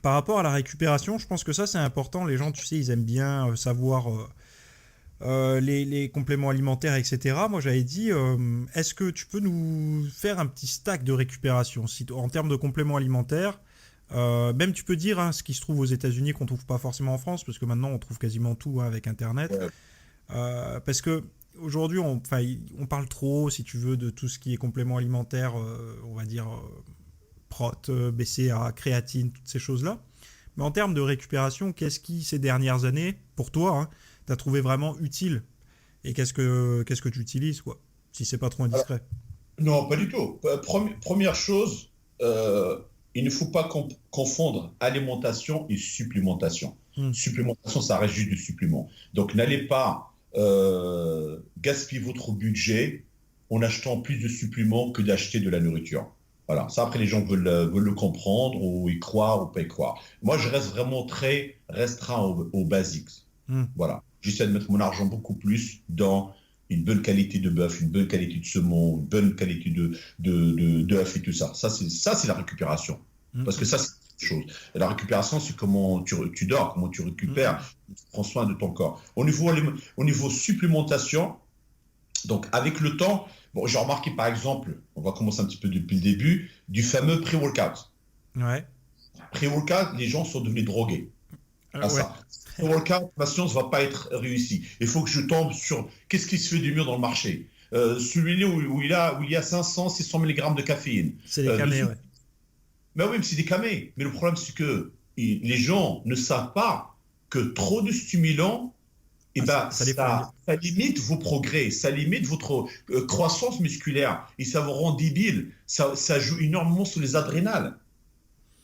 par rapport à la récupération, je pense que ça c'est important. Les gens, tu sais, ils aiment bien savoir les compléments alimentaires, etc. Moi j'avais dit, est-ce que tu peux nous faire un petit stack de récupération en termes de compléments alimentaires. Même tu peux dire ce qui se trouve aux États-Unis qu'on trouve pas forcément en France, parce que maintenant on trouve quasiment tout avec Internet. Ouais. Parce que aujourd'hui on parle trop, si tu veux, de tout ce qui est complément alimentaire, on va dire prot, BCA, créatine, toutes ces choses-là. Mais en termes de récupération, qu'est-ce qui ces dernières années, pour toi, t'as trouvé vraiment utile? Et qu'est-ce que tu utilises, quoi, si c'est pas trop Alors, indiscret? non, pas du tout. Première chose, il ne faut pas confondre alimentation et supplémentation. Hmm. Supplémentation, ça reste juste du supplément. Donc, n'allez pas gaspiller votre budget en achetant plus de suppléments que d'acheter de la nourriture. Voilà. Ça, après, les gens veulent le comprendre ou y croire ou pas y croire. Moi, je reste vraiment très restreint aux basics. Hmm. Voilà. J'essaie de mettre mon argent beaucoup plus dans une bonne qualité de bœuf, une bonne qualité de saumon, une bonne qualité d'œuf et tout ça. Ça, c'est la récupération. Hmm. Parce que ça, c'est quelque chose. Et la récupération, c'est comment tu dors, comment tu Hmm. récupères, tu prends soin de ton corps. Au niveau supplémentation, donc avec le temps, bon, j'ai remarqué par exemple, on va commencer un petit peu depuis le début, du fameux pré-workout. Ouais. Pré-workout, les gens sont devenus drogués à Ouais. ça. Pré-workout, ma science ne va pas être réussie. Il faut que je tombe sur qu'est-ce qui se fait du mieux dans le marché. Celui-là où il y a 500, 600 mg de caféine. C'est les camés, ouais. Mais oui, mais c'est des camés. Mais le problème, c'est que les gens ne savent pas que trop de stimulants, eh Ah, ben, ça les flingue. ça limite vos progrès, ça limite votre croissance musculaire et ça vous rend débile. Ça joue énormément sur les adrénales.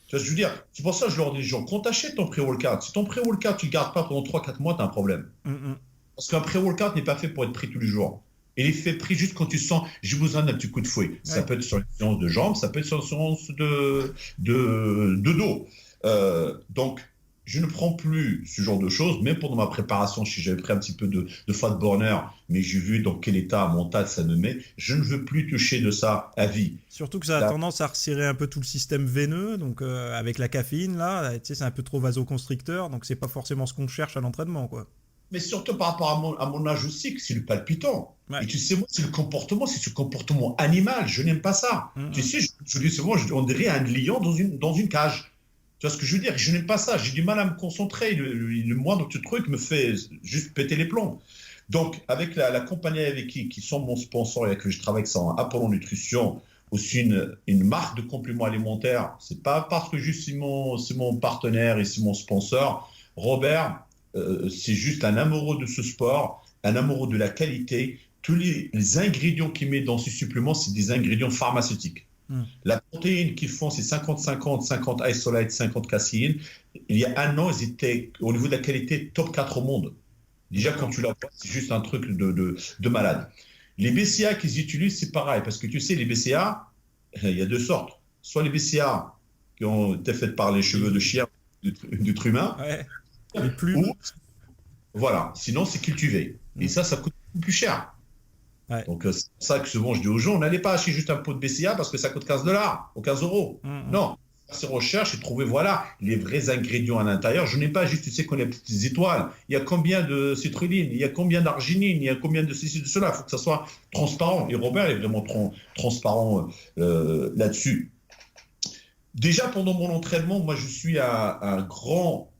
Tu vois ce que je veux dire? C'est pour ça que je leur dis aux gens, quand tu achètes ton pré-workout, si ton pré-workout, tu ne le gardes pas pendant 3 4 mois, tu as un problème. Hmm. Parce qu'un pré-workout n'est pas fait pour être pris tous les jours. Il est fait pris juste quand tu sens, j'ai besoin d'un petit coup de fouet. Ça Ouais. peut être sur une séance de jambes, ça peut être sur une séance de dos. Donc, je ne prends plus ce genre de choses, même pendant ma préparation, si j'avais pris un petit peu de fat burner, mais j'ai vu dans quel état mental ça me met, je ne veux plus toucher de ça à vie. Surtout que ça a Là, tendance à resserrer un peu tout le système veineux, donc avec la caféine là, tu sais, c'est un peu trop vasoconstricteur, donc c'est pas forcément ce qu'on cherche à l'entraînement, quoi. mais surtout par rapport à mon âge aussi, que c'est le palpitant. Ouais. Et tu sais, moi, c'est ce comportement animal. Je n'aime pas ça. Tu Mm, sais, je dis souvent, on dirait un lion dans une cage. Tu vois ce que je veux dire? Je n'aime pas ça. J'ai du mal à me concentrer. Le moindre petit truc me fait juste péter les plombs. Donc, avec la compagnie avec qui sont mon sponsor et avec qui je travaille, c'est Apollon Nutrition, aussi une marque de compléments alimentaires. C'est pas parce que juste c'est mon partenaire et c'est mon sponsor. Robert, c'est juste un amoureux de ce sport, un amoureux de la qualité. Tous les ingrédients qu'il met dans ce supplément, c'est des ingrédients pharmaceutiques. mm. La protéine qu'ils font, c'est 50-50, 50 isolate, 50 caséine. Il y a un an, ils étaient, au niveau de la qualité, top 4 au monde. Déjà, quand D'accord. tu la vois, c'est juste un truc de malade. Les BCA qu'ils utilisent, c'est pareil, parce que tu sais, les BCA, il y a deux sortes. Soit les BCA qui ont été faits par les cheveux de chien, d'être humain, Ouais. Les ou plumes. voilà, sinon c'est cultivé. Et Mm. ça coûte beaucoup plus cher. Ouais. Donc, c'est pour ça que souvent je dis aux gens, n'allez pas acheter juste un pot de BCA parce que ça coûte 15 dollars ou 15 euros. Mm, mm. Non, faire ses recherches et trouver, voilà, les vrais ingrédients à l'intérieur. Je n'ai pas juste, tu sais, qu'on a les petites étoiles. Il y a combien de citrulline, il y a combien d'arginine, il y a combien de ceci, de cela. Il faut que ça soit transparent. Et Robert est vraiment transparent là-dessus. Déjà, pendant mon entraînement, moi, je suis un grand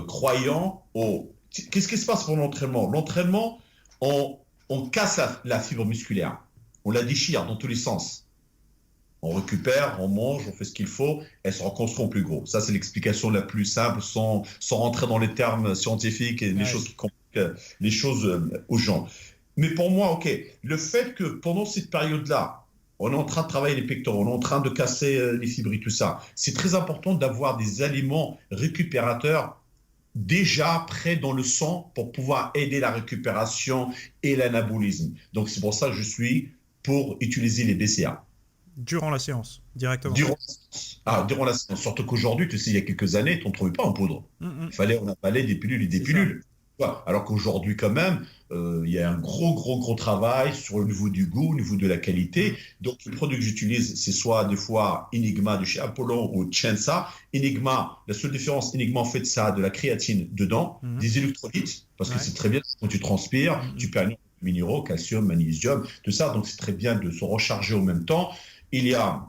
croyant au... Qu'est-ce qui se passe pour l'entraînement? L'entraînement, on casse la fibre musculaire. On la déchire dans tous les sens. On récupère, on mange, on fait ce qu'il faut, elle se reconstruit en plus gros. Ça, c'est l'explication la plus simple, sans rentrer dans les termes scientifiques et les Ouais. choses qui compliquent les choses aux gens. Mais pour moi, OK, le fait que pendant cette période-là, on est en train de travailler les pectoraux, on est en train de casser les fibres et tout ça, c'est très important d'avoir des aliments récupérateurs déjà prêts dans le sang pour pouvoir aider la récupération et l'anabolisme. Donc, c'est pour ça que je suis pour utiliser les BCA. Durant la séance, directement. Durant, durant la séance. Surtout qu'aujourd'hui, tu sais, il y a quelques années, tu n'en trouvais pas en poudre. Mm, mm. Il fallait en avaler des pilules et des C'est ça. pilules. Voilà. Alors qu'aujourd'hui, quand même, il y a un gros travail sur le niveau du goût, au niveau de la qualité. Donc, les produits que j'utilise, c'est soit des fois Enigma de chez Apollon ou Chensa. Enigma, la seule différence, Enigma, en fait, ça a de la créatine dedans, Mhm. des électrolytes, parce que Ouais. c'est très bien quand tu transpires, tu Mhm. perds énormément de minéraux, calcium, magnésium, tout ça. Donc, c'est très bien de se recharger en même temps. Il y a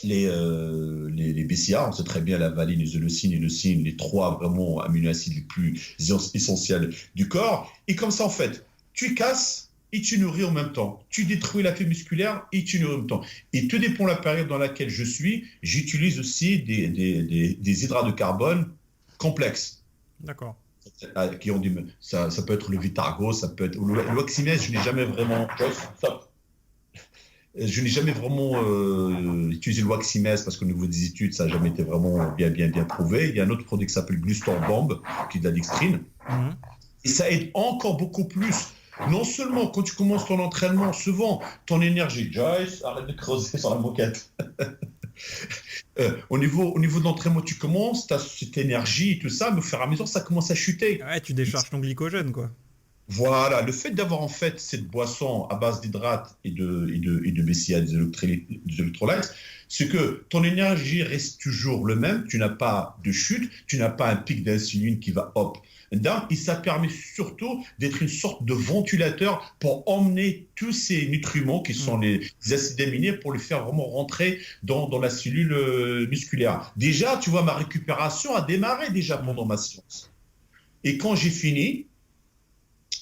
les BCA, on sait très bien la valine, l'isoleucine et le leucine, les trois vraiment aminoacides les plus essentiels du corps. Et comme ça, en fait, tu casses et tu nourris en même temps. Tu détruis la fibre musculaire et tu nourris en même temps. Et tout dépend de la période dans laquelle je suis, j'utilise aussi des hydrates de carbone complexes. D'accord. Qui ont ça peut être le Vitargo, ça peut être l'Oxymèse, je n'ai jamais vraiment. Je n'ai jamais vraiment utilisé le Waximès parce qu'au niveau des études, ça n'a jamais été vraiment bien prouvé. Il y a un autre produit qui s'appelle Glustor Bomb, qui est de la dextrine. Mhm. Et ça aide encore beaucoup plus. Non seulement quand tu commences ton entraînement, souvent ton énergie, Joyce, arrête de creuser sur la moquette. Au niveau de l'entraînement, tu commences, tu as cette énergie et tout ça, mais au fur et à mesure, ça commence à chuter. Ouais, tu décharges ton glycogène, quoi. Voilà, le fait d'avoir en fait cette boisson à base d'hydrates et de BCA, des électrolytes, c'est que ton énergie reste toujours le même, tu n'as pas de chute, tu n'as pas un pic d'insuline qui va hop, down, et ça permet surtout d'être une sorte de ventilateur pour emmener tous ces nutriments qui sont Mhm. les acides aminés pour les faire vraiment rentrer dans la cellule musculaire. Déjà, tu vois, ma récupération a démarré déjà Mhm. pendant ma séance. Et quand j'ai fini,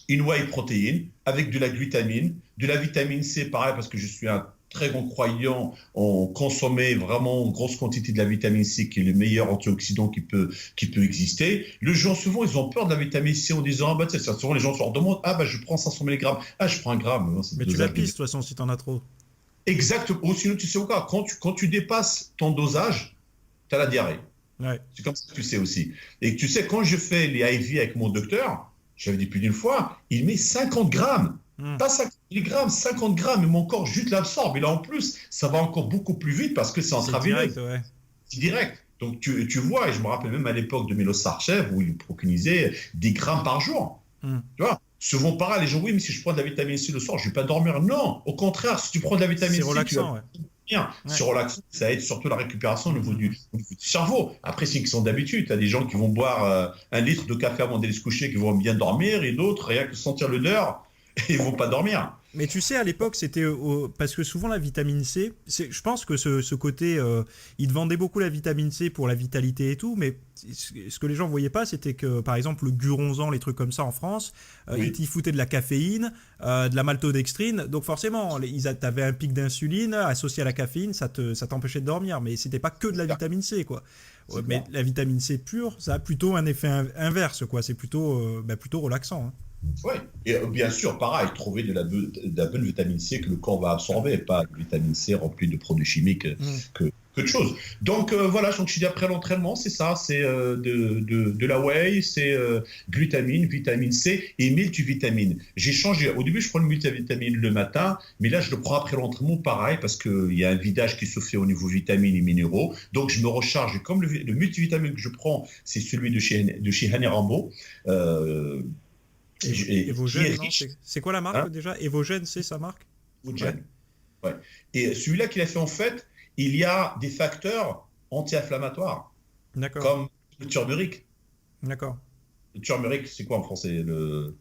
une whey protéine avec de la glutamine, de la vitamine C, pareil, parce que je suis un très grand croyant en consommer vraiment en grosse quantité de la vitamine C, qui est le meilleur antioxydant qui peut exister. Les gens, souvent, ils ont peur de la vitamine C en disant, ah bah, souvent les gens se leur demandent, ah bah, je prends 500 mg, ah, je prends un gramme, non, c'est le Mais tu la dosage de. pisses, de toute façon, si t'en as trop. Exactement. Ou sinon, tu sais quoi, quand tu dépasses ton dosage, tu as la diarrhée. Ouais. C'est comme ça que tu sais aussi. Et tu sais, quand je fais les IV avec mon docteur, j'avais dit plus d'une fois, il met 50 grammes. Mhm. Pas 50 milligrammes, 50 grammes, et mon corps juste l'absorbe. Et là, en plus, ça va encore beaucoup plus vite parce que c'est C'est direct, intraveineuse, ouais. c'est direct. Donc, tu vois, et je me rappelle même à l'époque de Milos Sarchev, où il préconisait des grammes par jour. Mhm. Tu vois, souvent pareil, les gens, oui, mais si je prends de la vitamine C le soir, je ne vais pas dormir. Non, au contraire, si tu prends de la C'est vitamine C, tu vas relaxant, ouais. bien. Ouais. C'est relaxant, ça aide surtout la récupération Mhm. au niveau du cerveau. Après, c'est une question d'habitude. Tu as des gens qui vont boire 1 litre de café avant d'aller se coucher, qui vont bien dormir, et d'autres, rien que sentir l'odeur, ils ne vont pas dormir. Mais tu sais, à l'époque, c'était parce que souvent la vitamine C, je pense que ce côté, ils te vendaient beaucoup la vitamine C pour la vitalité et tout, mais ce que les gens voyaient pas, c'était que, par exemple, le Guronzan, les trucs comme ça en France, ils Oui, t'y foutaient de la caféine, de la maltodextrine, donc forcément, t'avais un pic d'insuline associé à la caféine, ça t'empêchait de dormir, mais c'était pas que de la vitamine C, quoi. c'est Mais clair. la vitamine C pure, ça a plutôt un effet inverse, quoi. C'est plutôt relaxant, hein. Oui, et bien sûr, pareil, trouver de la bonne vitamine C que le corps va absorber, pas de vitamine C remplie de produits chimiques Mm. que de choses. Donc voilà, donc je dis après l'entraînement, c'est ça, c'est de la whey, c'est glutamine, vitamine C et multivitamine. J'ai changé, au début je prends le multivitamine le matin, mais là je le prends après l'entraînement pareil parce qu'il y a un vidage qui se fait au niveau vitamines et minéraux, donc je me recharge. Et comme le multivitamine que je prends, c'est celui de chez Hané Rambo. Euh, qui Evogène, est non? riche, C'est quoi la marque hein, déjà? Evogène, c'est sa marque? Ouais. Woodgen. Ouais. Et celui-là qu'il a fait en fait, il y a des facteurs anti-inflammatoires, D'accord. comme le turmeric. D'accord. Le turmeric, c'est quoi en français? Le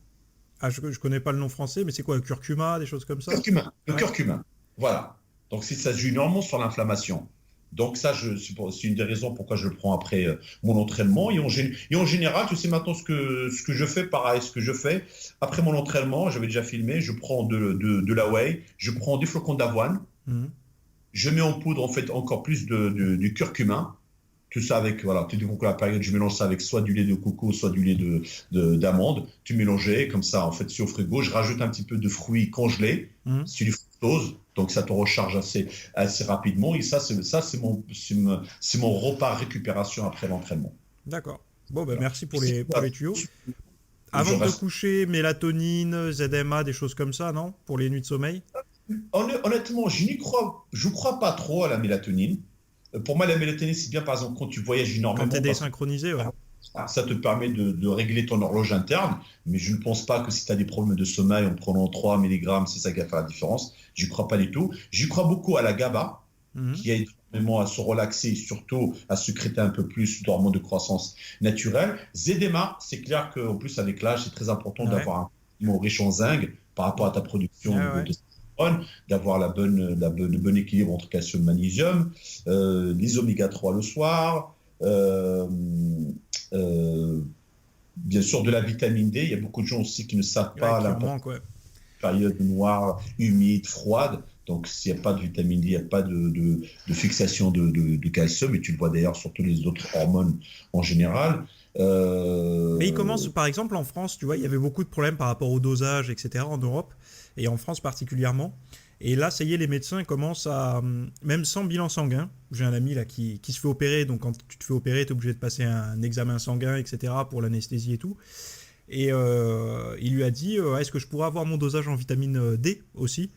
Ah, je connais pas le nom français, mais c'est quoi, le curcuma, des choses comme ça? curcuma. Le Ouais. curcuma. Voilà. Donc ça joue énormément sur l'inflammation. Donc ça, c'est une des raisons pourquoi je le prends après mon entraînement. Et en général, tu sais maintenant ce que je fais, pareil, ce que je fais après mon entraînement, j'avais déjà filmé, je prends de la whey, je prends des flocons d'avoine, Mhm. je mets en poudre en fait encore plus du curcuma. Tout ça avec, voilà, tout dépend de la période, je mélange ça avec soit du lait de coco, soit du lait d'amande. Tu mélangeais, comme ça, en fait, c'est au frigo. Je rajoute un petit peu de fruits congelés, Mhm. c'est du fructose, donc ça te recharge assez rapidement. Et ça, c'est mon repas récupération après l'entraînement. D'accord. Bon, ben Voilà. merci Et pour c'est les tuyaux. je Avant de te reste. coucher, mélatonine, ZMA, des choses comme ça, non? Pour les nuits de sommeil? Honnêtement, je crois pas trop à la mélatonine. Pour moi, la mélatonine, c'est bien, par exemple, quand tu voyages Quand t'es énormément, parce que désynchronisé, ouais. Ça te permet de régler ton horloge interne, mais je ne pense pas que si tu as des problèmes de sommeil en prenant 3 mg, c'est ça qui va faire la différence. Je n'y crois pas du tout. J'y crois beaucoup à la GABA, Mhm. qui aide énormément à se relaxer et surtout à sécréter un peu plus d'hormones de croissance naturelle. ZMA, c'est clair qu'en plus, avec l'âge, c'est très important Ouais. d'avoir un aliment riche en zinc par rapport à ta production Ouais, ouais. de testostérone, d'avoir le bon équilibre entre calcium et magnésium, les oméga 3 le soir. Euh, Bien sûr, de la vitamine D. Il y a beaucoup de gens aussi qui ne savent Ouais, pas qui en l'importance manque, ouais. de la période noire, humide, froide. Donc, s'il n'y a pas de vitamine D, il n'y a pas de fixation de calcium. Et tu le vois d'ailleurs sur tous les autres hormones en général. Mais il commence, par exemple, en France, tu vois, il y avait beaucoup de problèmes par rapport au dosage, etc., en Europe, et en France particulièrement. Et là, ça y est, les médecins commencent à, même sans bilan sanguin, j'ai un ami là qui se fait opérer, donc quand tu te fais opérer, tu es obligé de passer un examen sanguin, etc., pour l'anesthésie et tout. Et il lui a dit, est-ce que je pourrais avoir mon dosage en vitamine D aussi,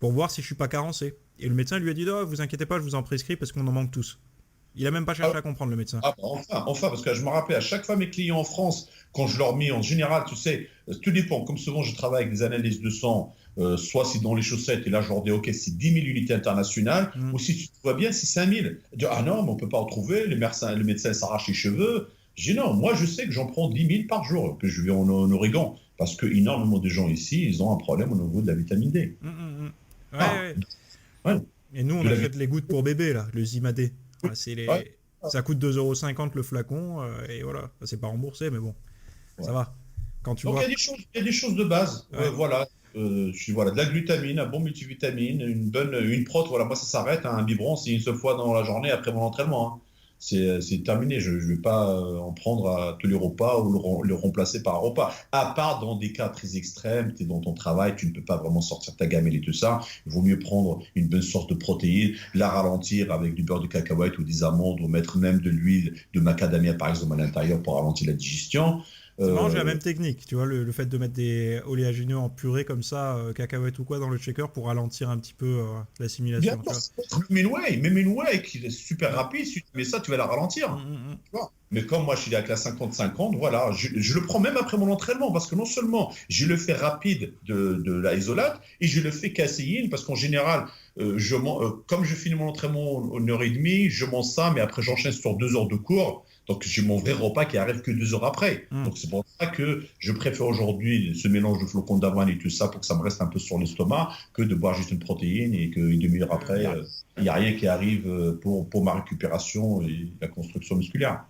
pour voir si je suis pas carencé. Et le médecin lui a dit, non, vous inquiétez pas, je vous en prescris parce qu'on en manque tous. Il a même pas cherché à comprendre, le médecin. Ah, bah, enfin, parce que je me rappelle à chaque fois mes clients en France, quand je leur mets en général, tu sais, tout dépend. Comme souvent, je travaille avec des analyses de sang, soit c'est dans les chaussettes, et là, je leur dis, OK, c'est 10 000 unités internationales, ou si tu te vois bien, c'est 5 000. Ils disent, ah non, mais on ne peut pas en trouver, le médecin s'arrache les cheveux. Je dis, non, moi, je sais que j'en prends 10 000 par jour, que je vais en Oregon, parce que énormément de gens ici, ils ont un problème au niveau de la vitamine D. Ouais, Ah, ouais. ouais, Et nous, on de la achète les gouttes pour bébé, là, le Zimadé. oui, Voilà, ouais, ça coûte 2,50 € le flacon, et voilà. C'est pas remboursé, mais bon, ça ouais. va. Quand tu Donc vois. il y a des choses de base. Ouais. Voilà. Voilà, de la glutamine, un bon multivitamine, une prot. Voilà, moi ça s'arrête. Hein, un biberon, c'est une seule fois dans la journée après mon entraînement. Hein. C'est terminé. Je ne vais pas en prendre à tous les repas ou le remplacer par un repas. À part dans des cas très extrêmes, tu es dans ton travail, tu ne peux pas vraiment sortir ta gamelle et tout ça. Il vaut mieux prendre une bonne source de protéines, la ralentir avec du beurre de cacahuète ou des amandes ou mettre même de l'huile de macadamia par exemple à l'intérieur pour ralentir la digestion. C'est marrant, j'ai la Euh, même technique. Tu vois, le fait de mettre des oléagineux en purée comme ça, cacahuètes ou quoi, dans le shaker pour ralentir un petit peu Bien l'assimilation. Tu vois. sûr, même une whey qui est super rapide, si tu mets ça, tu vas la ralentir. Mm. Tu vois. Mais comme moi, je suis avec la 50-50, voilà, je le prends même après mon entraînement, parce que non seulement je le fais rapide de la isolate, et je le fais caséine, parce qu'en général, comme je finis mon entraînement en 1h30, je mange ça, mais après j'enchaîne sur 2 heures de cours, donc j'ai mon vrai repas qui arrive que 2 heures après. Mm. Donc c'est pour ça que je préfère aujourd'hui ce mélange de flocons d'avoine et tout ça, pour que ça me reste un peu sur l'estomac, que de boire juste une protéine, et qu'une demi-heure après, il n'y a rien qui arrive pour ma récupération et la construction musculaire.